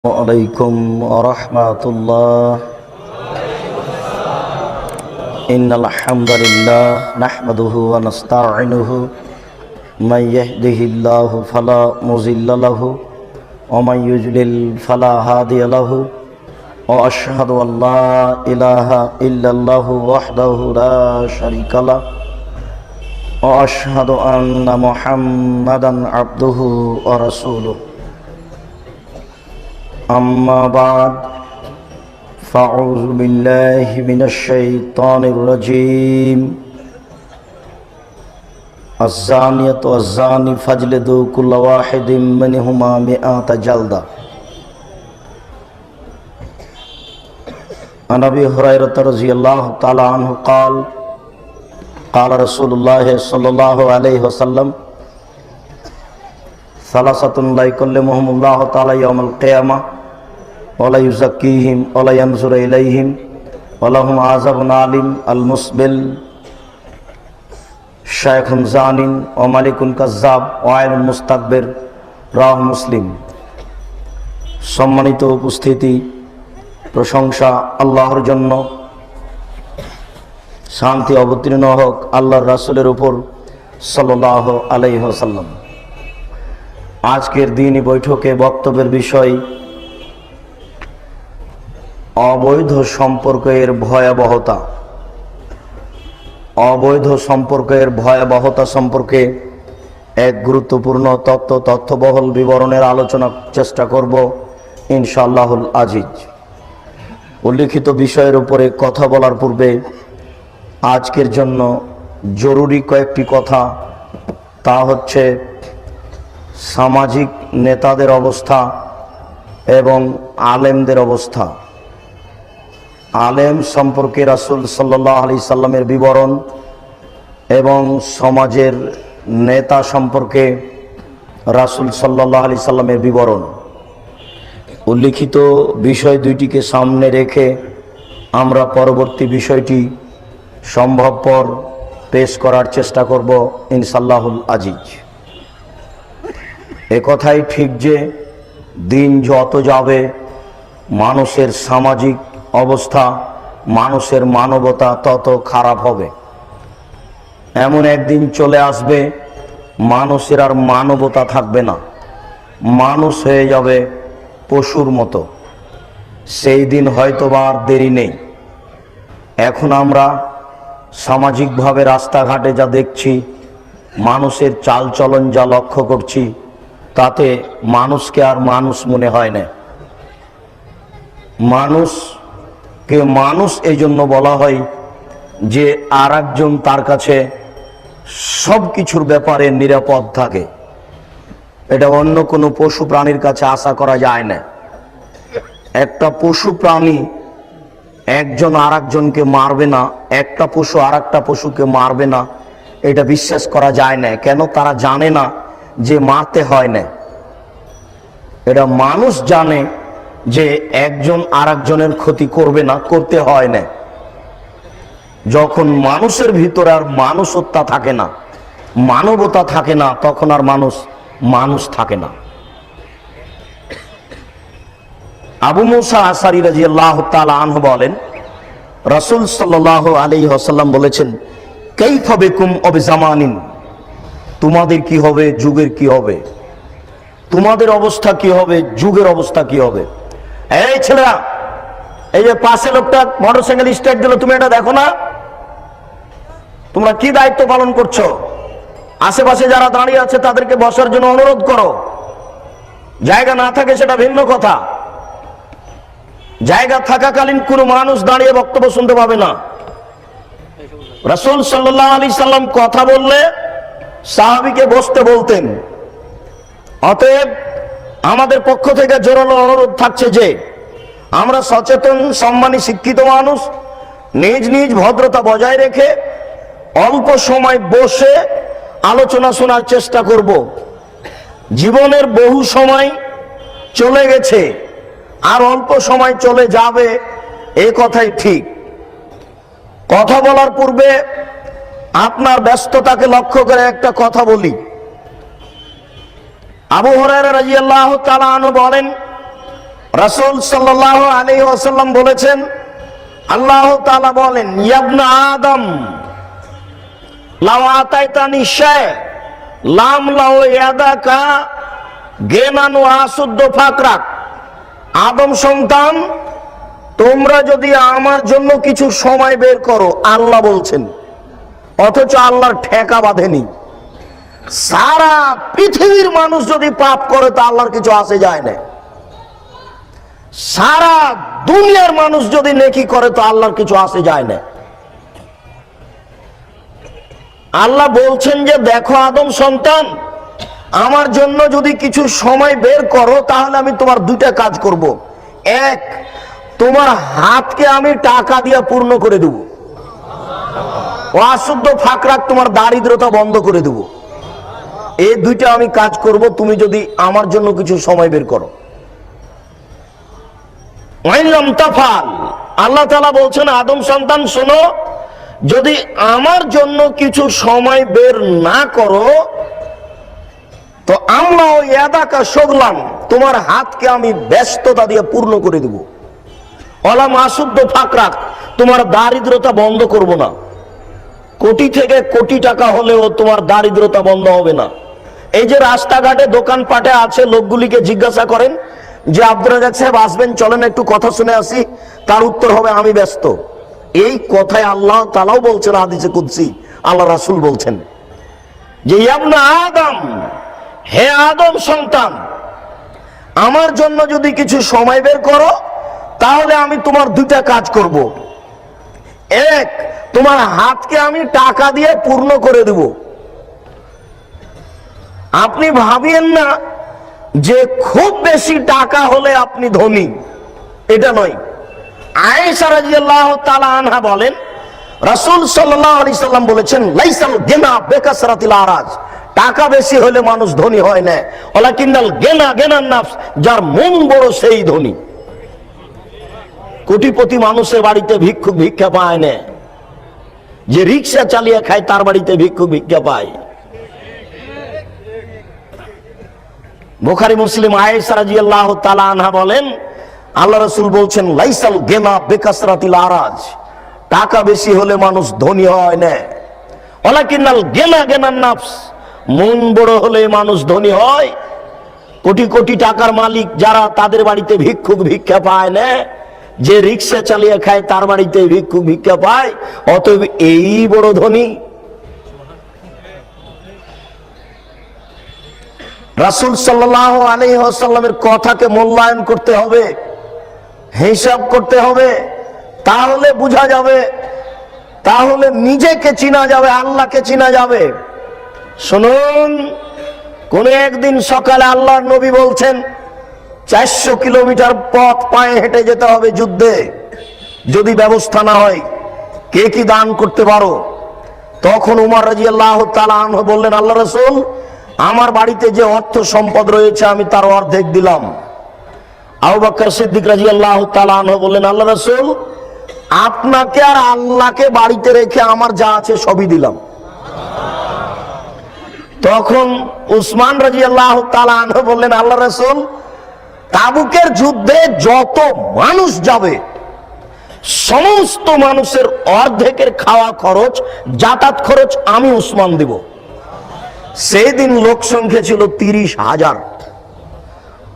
عليكم ورحمة الله. إن الحمد لله نحمده ونستعينه من يهده الله فلا مضل له ومن يضلل فلا هادي له وأشهد أن لا إله إلا الله وحده لا شريك له وأشهد أن محمدا عبده ورسوله. أما بعد فأعوذ بالله من الشيطان الرجيم. الزانية والزاني فاجلدوا كل واحد منهما 100 جلدة. عن أبي هريرة رضي الله تعالى عنه قال قال رسول الله صلى الله عليه وسلم ثلاثة لا يكلمهم الله تعالى يوم القيامة ولا يزكيهم ولا ينظر إليهم ولهم عذاب أليم المسبل شيخ زان وملك كذاب وعين মুস্তাকবির রাওয়াহ মুসলিম। সম্মানিত উপস্থিতি, প্রশংসা আল্লাহর জন্য, শান্তি অবতীর্ণ হোক আল্লাহর রাসূলের উপর সাল্লাল্লাহু আলাইহি ওয়াসাল্লাম। আজকের দিনই বৈঠকে বক্তব্যের বিষয় অবৈধ সম্পর্কের ভয়াবহতা। অবৈধ সম্পর্কের ভয়াবহতা সম্পর্কে এক গুরুত্বপূর্ণ তথ্যবহুল বিবরণের আলোচনা চেষ্টা করব ইনশাআল্লাহুল আজিজ। উল্লিখিত বিষয়ের উপরে কথা বলার পূর্বে আজকের জন্য জরুরি কয়েকটি কথা, তা হচ্ছে সামাজিক নেতাদের অবস্থা এবং আলেমদের অবস্থা। আলেম সম্পর্কে রাসূল সাল্লাল্লাহু আলাইহি সাল্লামের বিবরণ এবং সমাজের নেতা সম্পর্কে রাসূল সাল্লাল্লাহু আলাইহি সাল্লামের বিবরণ। উল্লিখিত বিষয় দুইটিকে সামনে রেখে আমরা পরবর্তী বিষয়টি সম্ভবপর পেশ করার চেষ্টা করব ইনশাআল্লাহুল আজিজ। এ কথাই ঠিক যে দিন যত যাবে মানুষের সামাজিক অবস্থা, মানুষের মানবতা তত খারাপ হবে। এমন একদিন চলে আসবে মানুষের আর মানবতা থাকবে না, মানুষ হয়ে যাবে পশুর মতো। সেই দিন হয়তোবা আর দেরি নেই। এখন আমরা সামাজিকভাবে রাস্তাঘাটে যা দেখছি, মানুষের চালচলন যা লক্ষ্য করছি, তাতে মানুষকে আর মানুষ মনে হয় না। মানুষকে মানুষ এই জন্য বলা হয় যে আর একজন তার কাছে সব কিছুর ব্যাপারে নিরাপদ থাকে। এটা অন্য কোনো পশু প্রাণীর কাছে আশা করা যায় না। একটা পশু প্রাণী একজন আর একজনকে মারবে না, একটা পশু আর একটা পশুকে মারবে না, এটা বিশ্বাস করা যায় না। কেন? তারা জানে না যে মারতে হয় না। এটা মানুষ জানে যে একজন আর একজনের ক্ষতি করবে না, করতে হয় না। যখন মানুষের ভিতরে আর মানুষত্বা থাকে না, মানবতা থাকে না, তখন আর মানুষ থাকে না। আবু মুসা আশআরী রাদিয়াল্লাহু তাআলা আনহু বলেন, রাসূল সাল্লাল্লাহু আলাইহি ওয়াসাল্লাম বলেছেন, কাইফা বিকুম অবিজামানিন, তোমাদের কি হবে, যুগের কি হবে, তোমাদের অবস্থা কি হবে, যুগের অবস্থা কি হবে। এই ছেলেরা, এই যে পাশে লোকটা মোটরসাইকেল স্টার্ট দিল, তুমি এটা দেখো না? তোমরা কি দায়িত্ব পালন করছো? আশেপাশে যারা দাঁড়িয়ে আছে তাদেরকে বসার জন্য অনুরোধ করো। জায়গা না থাকে সেটা ভিন্ন কথা, জায়গা থাকাকালীন কোনো মানুষ দাঁড়িয়ে বক্তব্য শুনতে পাবে না। রাসূল সাল্লাল্লাহু আলাইহি সাল্লাম কথা বললে সাহাবীকে বসতে বলতেন। অতএব আমাদের পক্ষ থেকে জোরালো অনুরোধ থাকছে যে আমরা সচেতন, সম্মানী, শিক্ষিত মানুষ নিজ নিজ ভদ্রতা বজায় রেখে অল্প সময় বসে আলোচনা শোনার চেষ্টা করব। জীবনের বহু সময় চলে গেছে, আর অল্প সময় চলে যাবে, এ কথাই ঠিক। কথা বলার পূর্বে আপনার ব্যস্ততাকে লক্ষ্য করে একটা কথা বলি। আবু হুরায়রা রাদিয়াল্লাহু তাআলা আনহু বলেন, রাসূল সাল্লাল্লাহু আলাইহি ওয়াসাল্লাম বলেছেন, আল্লাহ তাআলা বলেন, ইয়া আদম লাউ আতাইতানি শায় লাম লাউ ইয়াদাকা গেনান ওয়া আসুদ্দ ফাকরাক। আদম সন্তান, তোমরা যদি আমার জন্য কিছু সময় বের করো, আল্লাহ বলছেন, অথচ আল্লাহর ঠেকা বাঁধেনি। সারা পৃথিবীর মানুষ যদি পাপ করে তা আল্লাহর কিছু আসে যায় না। সারা দুনিয়ার মানুষ যদি নেকি করে তো আল্লাহর কিছু আসে যায় না। আল্লাহ বলছেন যে, দেখো আদম সন্তান, আমার জন্য যদি কিছু সময় বের করো তাহলে আমি তোমার দুইটা কাজ করব। এক, তোমার হাতকে আমি টাকা দিয়ে পূর্ণ করে দেব। অশুদ্ধ ফাকরাক, তোমার দারিদ্রতা বন্ধ করে দেব। এই দুইটা আমি কাজ করব তুমি যদি আমার জন্য কিছু সময় বের করো। আল্লাহ তাআলা বলছেন, আদম সন্তান শোনো, যদি আমার জন্য কিছু সময় বের না করো তো আমরা ইয়াদাকা শুগলান, তোমার হাতকে আমি ব্যস্ততা দিয়ে পূর্ণ করে দেব। অলাম আসুদ্দ ফাকরাক, তোমার দারিদ্রতা বন্ধ করব না। কোটি থেকে কোটি টাকা হলেও তোমার দারিদ্রতা বন্ধ হবে না। এই যে রাস্তাঘাটে দোকানপাটে আছে, লোকগুলিকে জিজ্ঞাসা করেন যে আব্দুর রাজ্জাক সাহেব আসবেন, চলেন একটু কথা শুনে আসি, তার উত্তর হবে আমি ব্যস্ত। এই কথায় আল্লাহ তাআলাও বলছেন হাদিসে কুদসি, আল্লাহ রাসূল বলছেন যে, ইয়া আদম, হে আদম সন্তান, আমার জন্য যদি কিছু সময় বের করো তাহলে আমি তোমার দুইটা কাজ করব। এক, তোমার হাতকে আমি টাকা দিয়ে পূর্ণ করে দেব। আপনি ভাবেন না যে খুব বেশি টাকা হলে আপনি ধনী, এটা নয়। আয়েশা রাদিয়াল্লাহু তাআলা আনহা বলেন, রাসূল সাল্লাল্লাহু আলাইহি সাল্লাম বলেছেন, লাইসাল গিনা বিকাসরাতিল আরাজ, টাকা বেশি হলে মানুষ ধনী হয় না, ওয়ালাকিনাল গিনা গিনান নাফস, যার মন বড় সেই ধনী। কোটিপতি মানুষের বাড়িতে ভিক্ষুক ভিক্ষা পায় না, যে রিকশা চালিয়ে খায় তার বাড়িতে ভিক্ষুক ভিক্ষা পায়। বুখারী মুসলিম আয়েশা রাদিয়াল্লাহু তাআলা আনহা বলেন, আল্লাহ রাসূল বলছেন, লাইসাল গিনা বিকাসরাতিল আরাজ, টাকা বেশি হলে মানুষ ধনী হয় না, ওয়ালাকিনাল গিনা গিনান নাফস, মন বড় হলে মানুষ ধনী হয়। কোটি কোটি টাকার মালিক যারা, তাদের বাড়িতে ভিক্ষুক ভিক্ষা পায় না, যে রিকশা চালিয়ে খায় তার বাড়িতে ভিক্ষুক ভিক্ষা পায়। অতএব এই বড় ধনী। রাসূল সাল্লাল্লাহু আলাইহি ওয়াসাল্লামের কথাকে মূল্যায়ন করতে হবে, হিসাব করতে হবে, তাহলে বোঝা যাবে, তাহলে নিজেকে চিনা যাবে, আল্লাহকে চিনা যাবে। শুনুন, কোন একদিন সকালে আল্লাহর নবী বলছেন 400 কিলোমিটার পথ পায়ে হেঁটে যেতে হবে যুদ্ধে, যদি ব্যবস্থা না হয় কে কি দান করতে পারো? তখন উমর রাদিয়াল্লাহু তাআলা আনহু বললেন, আল্লাহ রাসূল, আমার বাড়িতে যে অর্থ সম্পদ রয়েছে আমি তার অর্ধেক দিলাম। আবু বকর সিদ্দিক রাদিয়াল্লাহু তাআলা আনহু বললেন, আল্লাহ রাসূল, আপনাকে আর আল্লাহকে বাড়িতে রেখে আমার যা আছে সবই দিলাম। তখন উসমান রাদিয়াল্লাহু তাআলা আনহু বললেন, আল্লাহ রাসূল, তাবুকের যুদ্ধে যত মানুষ যাবে সমস্ত মানুষের অর্ধেকের খাওয়া খরচ, যাতায়াত খরচ আমি উসমান দিব। সেই দিন লোক সংখ্যা ছিল 30,000।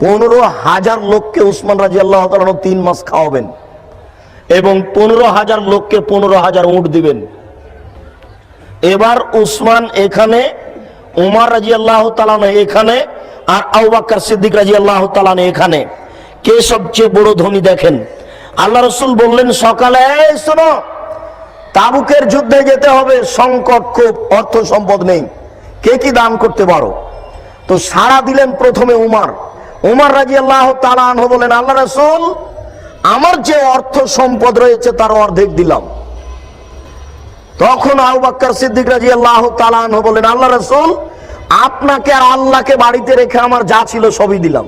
15,000 লোককে উসমান রাদিয়াল্লাহু তাআলা 3 মাস খাওয়াবেন এবং 15,000 লোককে 15,000 উট দিবেন। এবার উসমান এখানে, উমর রাদিয়াল্লাহু তাআলা এখানে, আর আবু বকর সিদ্দিক রাদিয়াল্লাহু তাআলা এখানে। কে সবচেয়ে বড় ধনী দেখেন। আল্লাহ রাসূল বললেন সকালে, এই শোনো, তাবুকের যুদ্ধে যেতে হবে, সংকট খুব, অর্থ সম্পদ নেই, কে কি দান করতে পারো? তো সাড়া দিলেন প্রথমে উমর। উমর রাদিয়াল্লাহু তাআলা আনহু বলেন, আল্লাহ রাসূল, আমার যে অর্থ সম্পদ রয়েছে তার অর্ধেক দিলাম। তখন আবু বকর সিদ্দিক রাদিয়াল্লাহু তাআলা আনহু বলেন, আল্লাহ রাসূল, আপনাকে আর আল্লাহকে বাড়িতে রেখে আমার যা ছিল সবই দিলাম।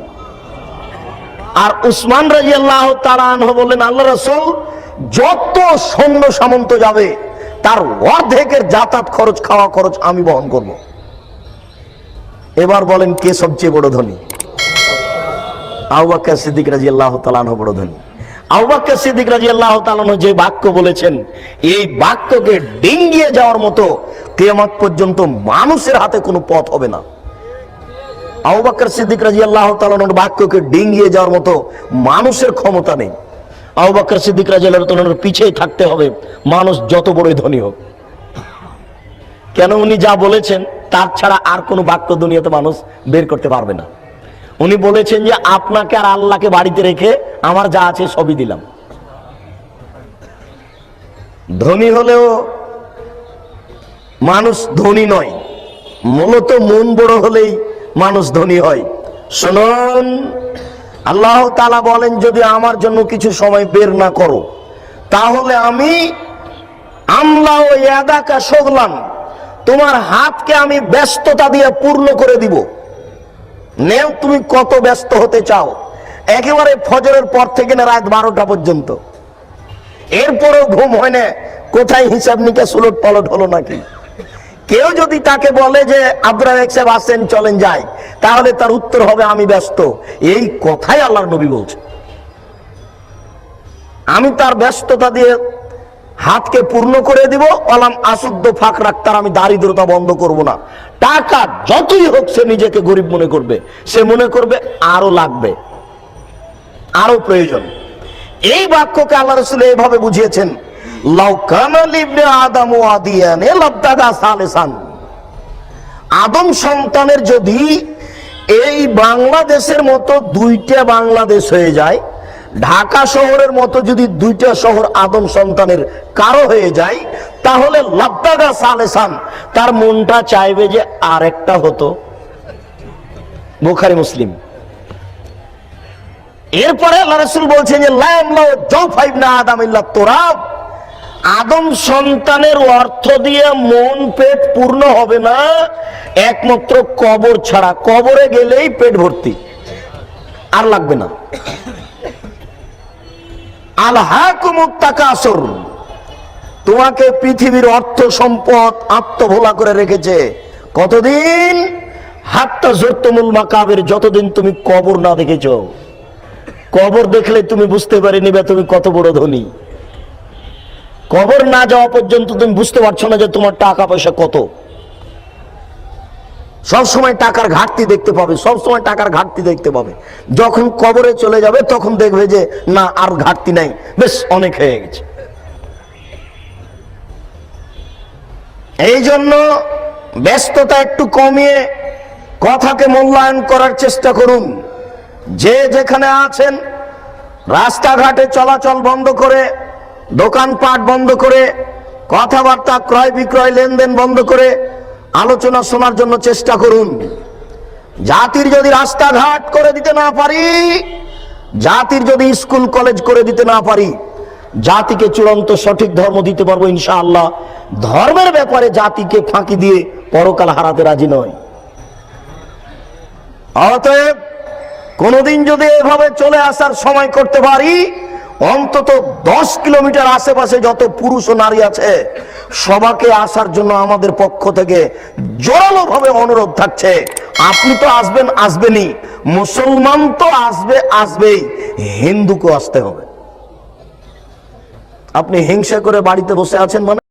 আর উসমান রাদিয়াল্লাহু তাআলা আনহু বললেন, আল্লাহ রাসূল, যত সৈন্য সামন্ত যাবে তার অর্ধেকের যাতায়াত খরচ, খাওয়া খরচ আমি বহন করব। এবার বলেন কে সবচেয়ে বড় ধনী? আবু বকর সিদ্দিক রাদিয়াল্লাহু তাআলা আনহু বড় ধনী। আবু বকর সিদ্দিক রাদিয়াল্লাহু তাআলা আনহু যে বাক্য বলেছেন, এই বাক্যকে ডিঙ্গিয়ে যাওয়ার মতো কিয়ামত পর্যন্ত মানুষের হাতে কোনো পথ হবে না। আবু বকর সিদ্দিক রাদিয়াল্লাহু তাআলা আনহুর বাক্যকে ডিঙ্গিয়ে যাওয়ার মতো মানুষের ক্ষমতা নেই। আবু বকর সিদ্দিক রাদিয়াল্লাহু তাআলা আনহুর পিছেই থাকতে হবে মানুষ যত বড়ই ধনী হোক। কেন? উনি যা বলেছেন তার ছাড়া আর কোনো বাক্য দুনিয়াতে মানুষ বের করতে পারবে না। উনি বলেছেন যে আপনাকে আর আল্লাহকে বাড়িতে রেখে আমার যা আছে সবই দিলাম। ধনী হলেও মানুষ ধনী নয়, মূলত মন বড় হলেই মানুষ ধনী হয়। শুনুন, আল্লাহ তাআলা বলেন, যদি আমার জন্য কিছু সময় বের না করো তাহলে আমি আমলা ও ইয়াদাকা শুগলান, তোমার হাতকে আমি ব্যস্ততা দিয়ে পূর্ণ করে দিব। নেও তুমি কত ব্যস্ত হতে চাও, একেবারে ফজরের পর থেকে না রাত 12টা পর্যন্ত, এরপরেও ঘুম হয় না, কোথায় হিসাব নিকাশ উলট পালট হলো নাকি। কেউ যদি তাকে বলে যে আব্দুর রাজ্জাক সাহেব আসেন চলেন যাই, তাহলে তার উত্তর হবে আমি ব্যস্ত। এই কথাই আল্লাহর নবী বলছে, আমি তার ব্যস্ততা দিয়ে হাতকে পূর্ণ করে দিব। আলাম আসুদ্দ ফাঁক রাখতার, আমি দারিদ্রতা বন্ধ করব না। টাকা যতই হোক সে নিজেকে গরিব মনে করবে, সে মনে করবে আরো লাগবে, আরো প্রয়োজন। এই বাক্যকে আল্লাহ রাসূল এইভাবে বুঝিয়েছেন, লাউ কানা লিবনে আদম ওয়াদিয়ান লাবতাগা সালিসান, আদম সন্তানের যদি এই বাংলাদেশের মতো দুইটা বাংলাদেশ হয়ে যায়, ঢাকা শহরের মতো যদি দুইটা শহর আদম সন্তানের কারো হয়ে যায়, তাহলে লাবতাগা সালিসান, তার মনটা চাইবে যে আরেকটা হতো। বুখারী মুসলিম। এরপরে আল্লাহ রাসূল বলছেন যে লা ইয়ামলাউ জাওফা ইবনে আদম ইল্লা তুরাব, আদম সন্তানের অর্থ দিয়ে মন পেট পূর্ণ হবে না একমাত্র কবর ছাড়া। কবরে গেলেই পেট ভর্তি, আর লাগবে না। আলহাকুমুত তাকাসুর, তোমাকে পৃথিবীর অর্থ সম্পদ আত্মভোলা করে রেখেছে কতদিন? হাত্তা যুরতুমুল মাকাবির, যতদিন তুমি কবর না দেখেছো। কবর দেখলে তুমি বুঝতে পারে নিবে তুমি কত বড় ধনী। কবর না যাওয়া পর্যন্ত তুমি বুঝতে পারছো না যে তোমার টাকা পয়সা কত। সবসময় টাকার ঘাটতি দেখতে পাবে, সবসময় টাকার ঘাটতি দেখতে পাবে। যখন কবরে চলে যাবে তখন দেখবে যে না, আর ঘাটতি নাই, বেশ অনেক হয়ে গেছে। এই জন্য ব্যস্ততা একটু কমিয়ে কথাকে মূল্যায়ন করার চেষ্টা করুন। যে যেখানে আছেন রাস্তাঘাটে চলাচল বন্ধ করে, দোকানপাট বন্ধ করে, কথাবার্তা ক্রয় বিক্রয় লেনদেন বন্ধ করে আলোচনা শোনার জন্য চেষ্টা করুন। জাতির যদি রাস্তাঘাট করে দিতে না পারি, জাতির যদি স্কুল কলেজ করে দিতে না পারি, জাতিকে চূড়ান্ত সঠিক ধর্ম দিতে পারবো ইনশাআল্লাহ। ধর্মের ব্যাপারে জাতিকে ফাঁকি দিয়ে পরকাল হারাতে রাজি নয়। অতএব কোনদিন যদি এভাবে চলে আসার সময় করতে পারি, অন্তত 10 কিলোমিটার আশেপাশে যত পুরুষ ও নারী আছে সবাইকে আসার জন্য আমাদের পক্ষ থেকে জোরালো ভাবে অনুরোধ থাকছে। আপনি তো আসবেন, আসবেনই, মুসলমান তো আসবেই, হিন্দুকে আসতে হবে। আপনি হিংসা করে বাড়িতে বসে আছেন মানে